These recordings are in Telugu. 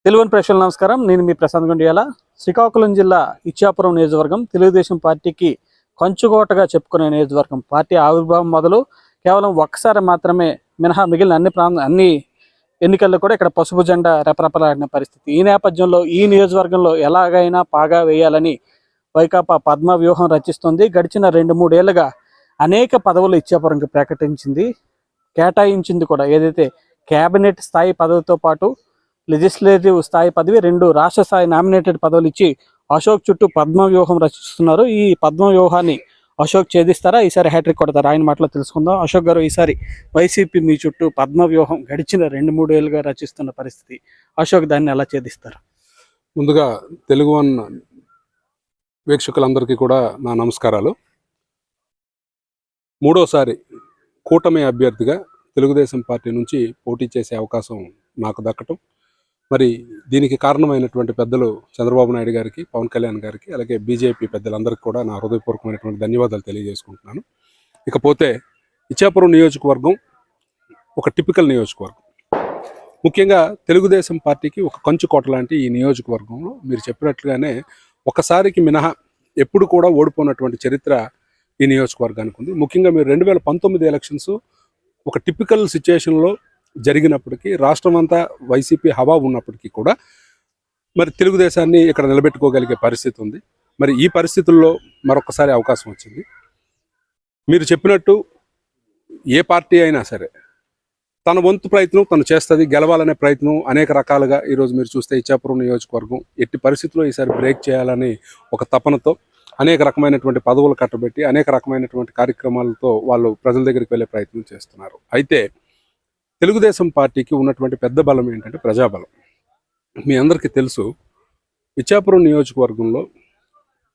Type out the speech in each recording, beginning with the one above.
తెలుగుని ప్రేక్షకులకు నమస్కారం. నేను మీ ప్రశాంత్ గుండియాల. శ్రీకాకుళం జిల్లా ఇచ్చాపురం నియోజకవర్గం తెలుగుదేశం పార్టీకి కంచుకోటగా చెప్పుకునే నియోజకవర్గం. పార్టీ ఆవిర్భావం మొదలు కేవలం ఒక్కసారి మాత్రమే మినహా మిగిలిన అన్ని ఎన్నికల్లో కూడా ఇక్కడ పసుపు జెండా రెపరెపలాడిన పరిస్థితి. ఈ నేపథ్యంలో ఈ నియోజకవర్గంలో ఎలాగైనా పాగా వేయాలని వైకాపా పద్మ వ్యూహం రచిస్తుంది. గడిచిన 2-3 ఏళ్లుగా అనేక పదవులు ఇచ్చాపురంకి ప్రకటించింది, కేటాయించింది కూడా. ఏదైతే కేబినెట్ స్థాయి పదవితో పాటు లెజిస్లేటివ్ స్థాయి పదవి, 2 రాష్ట్ర స్థాయి నామినేటెడ్ పదవులు ఇచ్చి అశోక్ చుట్టూ పద్మ వ్యూహం రచిస్తున్నారు. ఈ పద్మ వ్యూహాన్ని అశోక్ ఛేదిస్తారా, ఈసారి హ్యాట్రిక్ కొడతారా? ఆయన మాటలో తెలుసుకుందాం. అశోక్ గారు, ఈసారి వైసీపీ మీ చుట్టూ పద్మ వ్యూహం గడిచిన 2-3 ఏళ్ళుగా రచిస్తున్న పరిస్థితి. అశోక్ దాన్ని ఎలా ఛేదిస్తారు? ముందుగా తెలుగు వన్ వీక్షకులందరికీ కూడా నా నమస్కారాలు. మూడోసారి కూటమి అభ్యర్థిగా తెలుగుదేశం పార్టీ నుంచి పోటీ చేసే అవకాశం నాకు దక్కటం, మరి దీనికి కారణమైనటువంటి పెద్దలు చంద్రబాబు నాయుడు గారికి, పవన్ కళ్యాణ్ గారికి, అలాగే బీజేపీ పెద్దలందరికీ కూడా నా హృదయపూర్వకమైనటువంటి ధన్యవాదాలు తెలియజేసుకుంటున్నాను. ఇకపోతే ఇచ్చాపురం నియోజకవర్గం ఒక టిపికల్ నియోజకవర్గం. ముఖ్యంగా తెలుగుదేశం పార్టీకి ఒక కంచుకోట లాంటి ఈ నియోజకవర్గంలో మీరు చెప్పినట్లుగానే ఒకసారికి మినహా ఎప్పుడు కూడా ఓడిపోయినటువంటి చరిత్ర ఈ నియోజకవర్గానికి ఉంది. ముఖ్యంగా మీరు 2019 ఎలక్షన్స్ ఒక టిపికల్ సిచ్యుయేషన్లో జరిగినప్పటికీ, రాష్ట్రం అంతా వైసీపీ హవా ఉన్నప్పటికీ కూడా మరి తెలుగుదేశాన్ని ఇక్కడ నిలబెట్టుకోగలిగే పరిస్థితి ఉంది. మరి ఈ పరిస్థితుల్లో మరొకసారి అవకాశం వచ్చింది. మీరు చెప్పినట్టు ఏ పార్టీ అయినా సరే తన వంతు ప్రయత్నం తను చేస్తుంది. గెలవాలనే ప్రయత్నం అనేక రకాలుగా ఈరోజు మీరు చూస్తే ఇచ్చాపురం నియోజకవర్గం ఎట్టి పరిస్థితుల్లో ఈసారి బ్రేక్ చేయాలని ఒక తపనతో అనేక రకమైనటువంటి పదవులు కట్టబెట్టి అనేక రకమైనటువంటి కార్యక్రమాలతో వాళ్ళు ప్రజల దగ్గరికి వెళ్ళే ప్రయత్నం చేస్తున్నారు. అయితే తెలుగుదేశం పార్టీకి ఉన్నటువంటి పెద్ద బలం ఏంటంటే ప్రజాబలం. మీ అందరికీ తెలుసు, ఇచ్చాపురం నియోజకవర్గంలో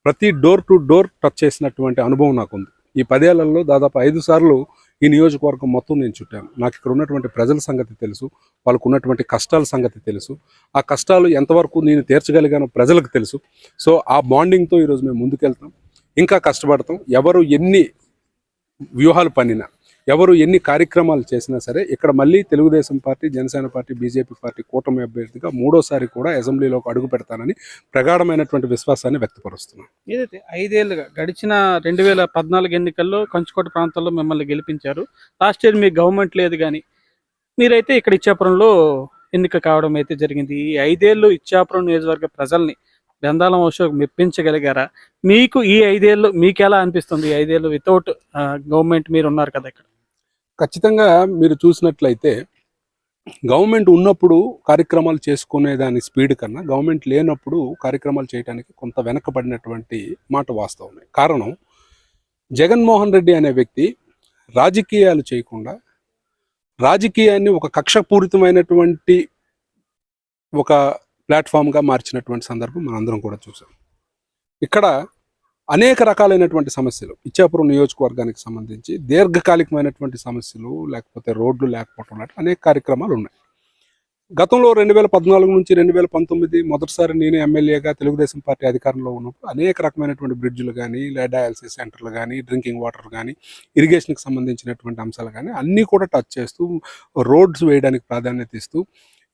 ప్రతి డోర్ టు డోర్ టచ్ చేసినటువంటి అనుభవం నాకుంది. ఈ 10 ఏళ్లలో దాదాపు 5 సార్లు ఈ నియోజకవర్గం మొత్తం నేను చుట్టాను. నాకు ఇక్కడ ఉన్నటువంటి ప్రజల సంగతి తెలుసు, వాళ్ళకు ఉన్నటువంటి కష్టాల సంగతి తెలుసు. ఆ కష్టాలు ఎంతవరకు నేను తీర్చగలిగానో ప్రజలకు తెలుసు. సో ఆ బాండింగ్తో ఈరోజు మేము ముందుకెళ్తాం, ఇంకా కష్టపడతాం. ఎవరు ఎన్ని వ్యూహాలు పన్నినా, ఎవరు ఎన్ని కార్యక్రమాలు చేసినా సరే ఇక్కడ మళ్ళీ Telugu Desam party, Janasena party, BJP party కూటమి అభ్యర్థిగా 3వ కూడా అసెంబ్లీలోకి అడుగు పెడతానని ప్రగాఢమైనటువంటి విశ్వాసాన్ని వ్యక్తపరుస్తున్నాను. ఏదైతే 5 ఏళ్ళుగా గడిచిన 2014 ఎన్నికల్లో కంచుకోట ప్రాంతాల్లో మిమ్మల్ని గెలిపించారు. లాస్ట్ ఇయర్ మీ గవర్నమెంట్ లేదు, కానీ మీరైతే ఇక్కడ ఇచ్చాపురంలో ఎన్నిక కావడం అయితే జరిగింది. ఈ 5 ఏళ్ళు ఇచ్చాపురం నియోజకవర్గ ప్రజల్ని బెందాలం అశోక్ మెప్పించగలిగారా? మీకు ఈ 5 ఏళ్ళు మీకు ఎలా అనిపిస్తుంది? ఈ 5 ఏళ్ళు వితౌట్ గవర్నమెంట్ మీరు ఉన్నారు కదా ఇక్కడ. ఖచ్చితంగా మీరు చూసినట్లయితే గవర్నమెంట్ ఉన్నప్పుడు కార్యక్రమాలు చేసుకునే దాని స్పీడ్ కన్నా గవర్నమెంట్ లేనప్పుడు కార్యక్రమాలు చేయడానికి కొంత వెనకబడినటువంటి మాట వాస్తవమే. కారణం, జగన్మోహన్ రెడ్డి అనే వ్యక్తి రాజకీయాలు చేయకుండా రాజకీయాన్ని ఒక కక్షపూరితమైనటువంటి ఒక ప్లాట్ఫామ్గా మార్చినటువంటి సందర్భం మనందరం కూడా చూసాం. ఇక్కడ అనేక రకాలైనటువంటి సమస్యలు ఇచ్చాపురం నియోజకవర్గానికి సంబంధించి దీర్ఘకాలికమైనటువంటి సమస్యలు, లేకపోతే రోడ్లు లేకపోవడం లాంటి అనేక కార్యక్రమాలు ఉన్నాయి. గతంలో 2014 నుంచి 2019 మొదటిసారి నేను ఎమ్మెల్యేగా తెలుగుదేశం పార్టీ అధికారంలో ఉన్నప్పుడు అనేక రకమైనటువంటి బ్రిడ్జ్లు కానీ, డయాలసిస్ సెంటర్లు కానీ, డ్రింకింగ్ వాటర్ కానీ, ఇరిగేషన్కి సంబంధించినటువంటి అంశాలు కానీ అన్నీ కూడా టచ్ చేస్తూ, రోడ్స్ వేయడానికి ప్రాధాన్యత ఇస్తూ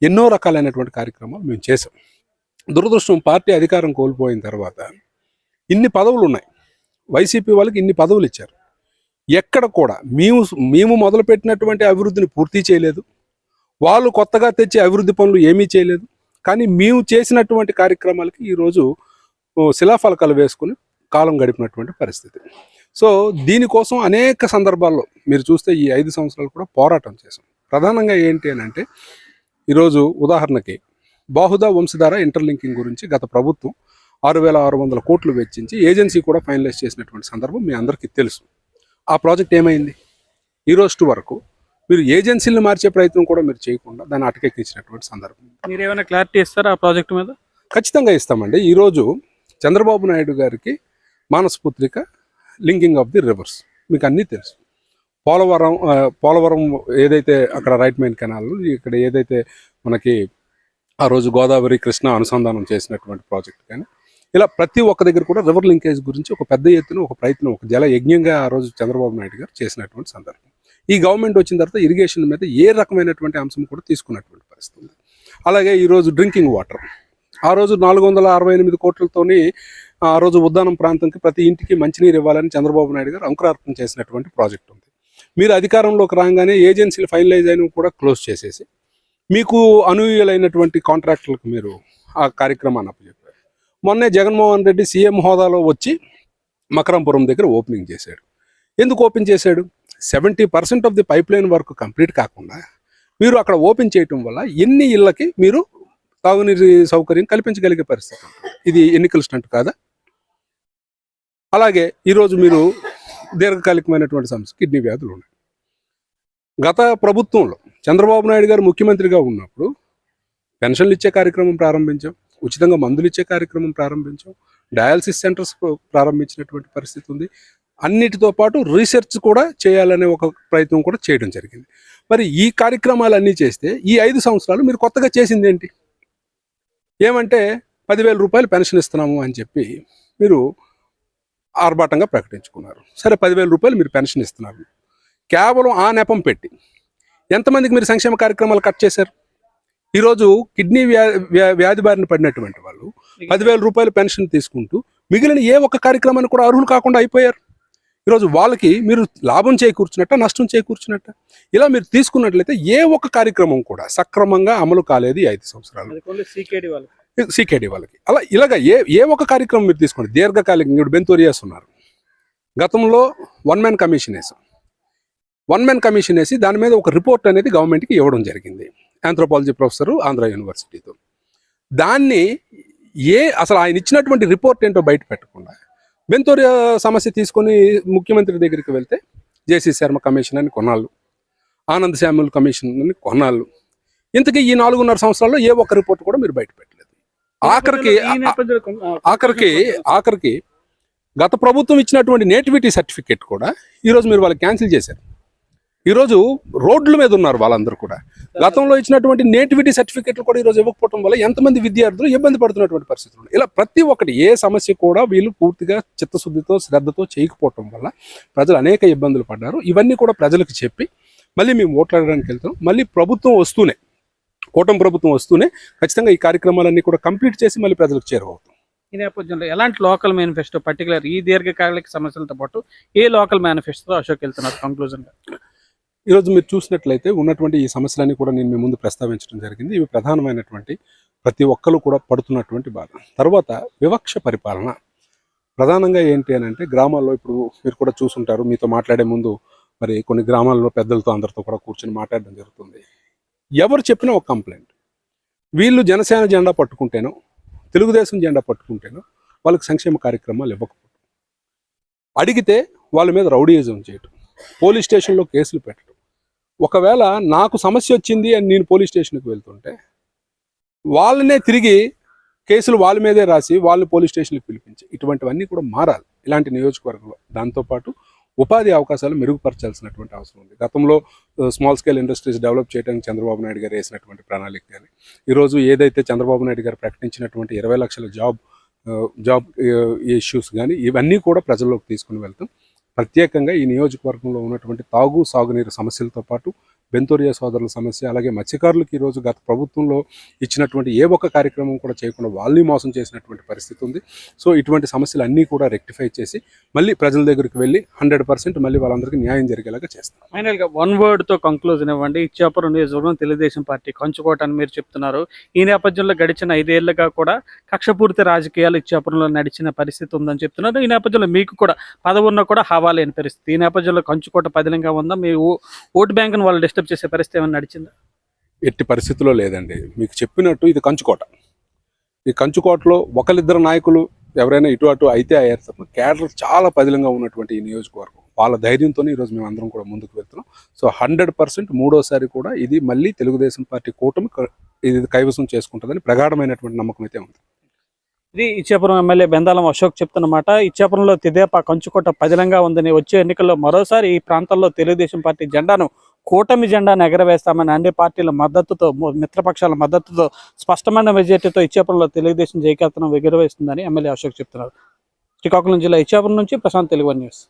ఎన్నో రకాలైనటువంటి కార్యక్రమాలు మేము చేసాం. దురదృష్టం, పార్టీ అధికారం కోల్పోయిన తర్వాత ఇన్ని పదవులు ఉన్నాయి, వైసీపీ వాళ్ళకి ఇన్ని పదవులు ఇచ్చారు. ఎక్కడ కూడా మేము మొదలుపెట్టినటువంటి అభివృద్ధిని పూర్తి చేయలేదు, వాళ్ళు కొత్తగా తెచ్చే అభివృద్ధి పనులు ఏమీ చేయలేదు. కానీ మేము చేసినటువంటి కార్యక్రమాలకి ఈరోజు శిలాఫలకాలు వేసుకుని కాలం గడిపినటువంటి పరిస్థితి. సో దీనికోసం అనేక సందర్భాల్లో మీరు చూస్తే ఈ 5 సంవత్సరాలు కూడా పోరాటం చేసాం. ప్రధానంగా ఏంటి అని అంటే, ఈరోజు ఉదాహరణకి బాహుదా వంశధార ఇంటర్లింకింగ్ గురించి గత ప్రభుత్వం 6,600 కోట్లు వెచ్చించి ఏజెన్సీ కూడా ఫైనలైజ్ చేసినటువంటి సందర్భం మీ అందరికీ తెలుసు. ఆ ప్రాజెక్ట్ ఏమైంది? ఈ రోజు వరకు మీరు ఏజెన్సీలను మార్చే ప్రయత్నం కూడా మీరు చేయకుండా దాన్ని అటకెక్కించినటువంటి సందర్భం. మీరు ఏమైనా క్లారిటీ ఇస్తారా ఆ ప్రాజెక్ట్ మీద? ఖచ్చితంగా ఇస్తామండి. ఈరోజు చంద్రబాబు నాయుడు గారికి మానసపుత్రిక లింకింగ్ ఆఫ్ ది రివర్స్ మీకు అన్నీ తెలుసు. పోలవరం ఏదైతే అక్కడ రైట్ మెయిన్ కెనాల్, ఇక్కడ ఏదైతే మనకి ఆ రోజు గోదావరి కృష్ణ అనుసంధానం చేసినటువంటి ప్రాజెక్ట్, కానీ ఇలా ప్రతి ఒక్క దగ్గర కూడా రివర్ లింకేజ్ గురించి ఒక పెద్ద ఎత్తున ఒక ప్రయత్నం, ఒక జల యజ్ఞంగా ఆ రోజు చంద్రబాబు నాయుడు గారు చేసినటువంటి సందర్భం. ఈ గవర్నమెంట్ వచ్చిన తర్వాత ఇరిగేషన్ మీద ఏ రకమైనటువంటి అంశం కూడా తీసుకున్నటువంటి పరిస్థితి ఉంది. అలాగే ఈరోజు డ్రింకింగ్ వాటర్, ఆ రోజు 468 కోట్లతోని ఆ రోజు ఉద్దానం ప్రాంతంకి ప్రతి ఇంటికి మంచినీరు ఇవ్వాలని చంద్రబాబు నాయుడు గారు అంకురార్పణ చేసినటువంటి ప్రాజెక్ట్ ఉంది. మీరు అధికారంలోకి రాగానే ఏజెన్సీలు ఫైనలైజ్ అయినవి కూడా క్లోజ్ చేసేసి మీకు అనుయూలైనటువంటి కాంట్రాక్టులకు మీరు ఆ కార్యక్రమాన్ని అప్పచెప్పారు. మొన్నే జగన్మోహన్ రెడ్డి సీఎం హోదాలో వచ్చి మకరంపురం దగ్గర ఓపెనింగ్ చేశాడు. ఎందుకు ఓపెన్ చేశాడు? 70% of the pipe line work complete కాకుండా మీరు అక్కడ ఓపెన్ చేయటం వల్ల ఎన్ని ఇళ్ళకి మీరు తాగునీరు సౌకర్యం కల్పించగలిగే పరిస్థితి. ఇది ఎన్నికల స్టంట్ కాదా? అలాగే ఈరోజు మీరు దీర్ఘకాలికమైనటువంటి సమస్య కిడ్నీ వ్యాధులు ఉన్నాయి. గత ప్రభుత్వంలో చంద్రబాబు నాయుడు గారు ముఖ్యమంత్రిగా ఉన్నప్పుడు పెన్షన్లు ఇచ్చే కార్యక్రమం ప్రారంభించాం, ఉచితంగా మందులు ఇచ్చే కార్యక్రమం ప్రారంభించాం, డయాలసిస్ సెంటర్స్ ప్రారంభించినటువంటి పరిస్థితి ఉంది. అన్నిటితో పాటు రీసెర్చ్ కూడా చేయాలనే ఒక ప్రయత్నం కూడా చేయడం జరిగింది. మరి ఈ కార్యక్రమాలన్నీ చేస్తే ఈ 5 సంవత్సరాలు మీరు కొత్తగా చేసింది ఏంటి? ఏమంటే 10,000 రూపాయలు పెన్షన్ ఇస్తున్నాము అని చెప్పి మీరు ఆర్భాటంగా ప్రకటించుకున్నారు. సరే, 10,000 రూపాయలు మీరు పెన్షన్ ఇస్తున్నారు. కేవలం ఆ నెపం పెట్టి ఎంతమందికి మీరు సంక్షేమ కార్యక్రమాలు కట్ చేశారు? ఈరోజు కిడ్నీ వ్యాధి బారిన పడినటువంటి వాళ్ళు 10,000 రూపాయలు పెన్షన్ తీసుకుంటూ మిగిలిన ఏ ఒక్క కార్యక్రమాన్ని కూడా అర్హులు కాకుండా అయిపోయారు. ఈరోజు వాళ్ళకి మీరు లాభం చేకూర్చున్నట్ట, నష్టం చేకూర్చున్నట్ట, ఇలా మీరు తీసుకున్నట్లయితే ఏ ఒక్క కార్యక్రమం కూడా సక్రమంగా అమలు కాలేదు ఈ 5 సంవత్సరాలు సికేడి వాళ్ళకి. అలా ఇలాగ ఏ ఒక్క కార్యక్రమం మీరు తీసుకోండి. దీర్ఘకాలిక ఇప్పుడు బెంతోరియాస్ ఉన్నారు. గతంలో వన్ మ్యాన్ కమిషన్ వేసి దాని మీద ఒక రిపోర్ట్ అనేది గవర్నమెంట్కి ఇవ్వడం జరిగింది, ఆంథ్రోపాలజీ ప్రొఫెసరు ఆంధ్ర యూనివర్సిటీతో. దాన్ని అసలు ఆయన ఇచ్చినటువంటి రిపోర్ట్ ఏంటో బయట పెట్టకుండా బెంతోరియా సమస్య తీసుకొని ముఖ్యమంత్రి దగ్గరికి వెళ్తే జేసీ శర్మ కమిషన్ అని కొన్నాళ్ళు, ఆనంద్ శామ్యుల్ కమిషన్ అని కొన్నాళ్ళు, ఇంతకీ ఈ 4.5 సంవత్సరాల్లో ఏ ఒక్క రిపోర్ట్ కూడా మీరు బయట పెట్టలేదు. ఆఖరికి గత ప్రభుత్వం ఇచ్చినటువంటి నేటివిటీ సర్టిఫికేట్ కూడా ఈరోజు మీరు వాళ్ళకి క్యాన్సిల్ చేశారు. ఈరోజు రోడ్ల మీద ఉన్నారు వాళ్ళందరూ కూడా. గతంలో ఇచ్చినటువంటి నేటివిటీ సర్టిఫికేట్లు కూడా ఈరోజు ఇవ్వకపోవడం వల్ల ఎంతమంది విద్యార్థులు ఇబ్బంది పడుతున్నటువంటి పరిస్థితులు. ఇలా ప్రతి ఒక్కటి ఏ సమస్య కూడా వీళ్ళు పూర్తిగా చిత్తశుద్ధితో శ్రద్ధతో చేయకపోవటం వల్ల ప్రజలు అనేక ఇబ్బందులు పడ్డారు. ఇవన్నీ కూడా ప్రజలకు చెప్పి మళ్ళీ మేము ఓట్లాడడానికి వెళ్తాం. మళ్ళీ కూటమి ప్రభుత్వం వస్తూనే ఖచ్చితంగా ఈ కార్యక్రమాలన్నీ కూడా కంప్లీట్ చేసి మళ్ళీ ప్రజలకు చేరువవుతాం. ఈ నేపథ్యంలో ఎలాంటి లోకల్ మేనిఫెస్టో పర్టికులర్ ఈ దీర్ఘకాలిక సమస్యలతో పాటు ఏ లోకల్ మేనిఫెస్టో అశోక్ వెళ్తున్నారు కన్క్లూజన్గా? ఈరోజు మీరు చూసినట్లయితే ఉన్నటువంటి ఈ సమస్యలన్నీ కూడా నేను మీ ముందు ప్రస్తావించడం జరిగింది. ఇవి ప్రధానమైనటువంటి ప్రతి ఒక్కరు కూడా పడుతున్నటువంటి బాధ. తర్వాత వివక్ష పరిపాలన ప్రధానంగా ఏంటి అని అంటే, గ్రామాల్లో ఇప్పుడు మీరు కూడా చూసుంటారు, మీతో మాట్లాడే ముందు మరి కొన్ని గ్రామాల్లో పెద్దలతో అందరితో కూడా కూర్చొని మాట్లాడడం జరుగుతుంది. ఎవరు చెప్పినా ఒక కంప్లైంట్, వీళ్ళు జనసేన జెండా పట్టుకుంటేనో తెలుగుదేశం జెండా పట్టుకుంటేనో వాళ్ళకి సంక్షేమ కార్యక్రమాలు ఇవ్వకపోవడం, అడిగితే వాళ్ళ మీద రౌడీయిజం చేయటం, పోలీస్ స్టేషన్లో కేసులు పెట్టడం. ఒకవేళ నాకు సమస్య వచ్చింది అని నేను పోలీస్ స్టేషన్కి వెళ్తుంటే వాళ్ళనే తిరిగి కేసులు వాళ్ళ మీదే రాసి వాళ్ళని పోలీస్ స్టేషన్కి పిలిపించి, ఇటువంటివన్నీ కూడా మారాలి ఇలాంటి నియోజకవర్గంలో. దాంతోపాటు ఉపాధి అవకాశాలు మెరుగుపరచాల్సినటువంటి అవసరం ఉంది. గతంలో స్మాల్ స్కేల్ ఇండస్ట్రీస్ డెవలప్ చేయడానికి చంద్రబాబు నాయుడు గారు వేసినటువంటి ప్రణాళిక కానీ, ఈరోజు ఏదైతే చంద్రబాబు నాయుడు గారు ప్రకటించినటువంటి 20 లక్షల జాబ్ ఇష్యూస్ కానీ, ఇవన్నీ కూడా ప్రజల్లోకి తీసుకుని వెళ్తాం. ప్రత్యేకంగా ఈ నియోజకవర్గంలో ఉన్నటువంటి సాగునీరు సమస్యలతో పాటు బెంతోరియా సోదరుల సమస్య, అలాగే మత్స్యకారులకు ఈరోజు గత ప్రభుత్వంలో ఇచ్చినటువంటి ఏ ఒక్క కార్యక్రమం కూడా చేయకుండా వాళ్ళని మోసం చేసినటువంటి పరిస్థితి ఉంది. సో ఇటువంటి సమస్యలు అన్నీ కూడా రెక్టిఫై చేసి మళ్ళీ ప్రజల దగ్గరికి వెళ్ళి 100% మళ్ళీ వాళ్ళందరికీ న్యాయం జరిగేలాగా చేస్తాం. ఫైనల్గా వన్ వర్డ్తో కంక్లూజన్ ఇవ్వండి. ఇచ్చాపురం నియోజకవర్గం తెలుగుదేశం పార్టీ కంచుకోట అని మీరు చెప్తున్నారు. ఈ నేపథ్యంలో గడిచిన 5 ఏళ్లుగా కూడా కక్షపూరిత రాజకీయాలు ఇచ్చాపురంలో నడిచిన పరిస్థితి ఉందని చెప్తున్నారు. ఈ నేపథ్యంలో మీకు కూడా పదవి ఉన్నా కూడా హవా లేని పరిస్థితి. ఈ నేపథ్యంలో కంచుకోట పదిలంగా ఉందా? మీ ఓటు బ్యాంకును వాళ్ళు డిస్టర్బ్ చేసే పరిస్థితి ఏమైనా నడిచిందా? ఎట్టి పరిస్థితుల్లో లేదండి. మీకు చెప్పినట్టు ఇది కంచుకోట. ఈ కంచుకోటలో ఒకరిద్దరు నాయకులు ఎవరైనా ఇటు అటు అయితే అయ్యారు తప్ప కేడర్ చాలా పదిలంగా ఉన్నటువంటి ఈ నియోజకవర్గం. వాళ్ళ ధైర్యంతోనే ఈరోజు మేము అందరం కూడా ముందుకు వెళ్తున్నాం. సో 100% మూడోసారి కూడా ఇది మళ్ళీ తెలుగుదేశం పార్టీ కూటమి ఇది కైవసం చేసుకుంటుందని ప్రగాఢమైనటువంటి నమ్మకం అయితే ఉంది. ఇది ఇచ్చాపురం ఎమ్మెల్యే బెందాలం అశోక్ చెప్తున్నమాట. ఇచ్చాపురంలో తెదేపా కంచుకోట పదిలంగా ఉందని, వచ్చే ఎన్నికల్లో మరోసారి ఈ ప్రాంతాల్లో తెలుగుదేశం పార్టీ జెండాను, కూటమి జెండాను ఎగరవేస్తామని అన్ని పార్టీల మద్దతుతో, మిత్రపక్షాల మద్దతుతో స్పష్టమైన మెజార్టీతో ఇచ్చాపురంలో తెలుగుదేశం జయకేతనం ఎగురవేస్తుందని ఎమ్మెల్యే అశోక్ చెప్తున్నారు. శ్రీకాకుళం జిల్లా ఇచ్చాపురం నుంచి ప్రశాంత్, తెలుగు న్యూస్.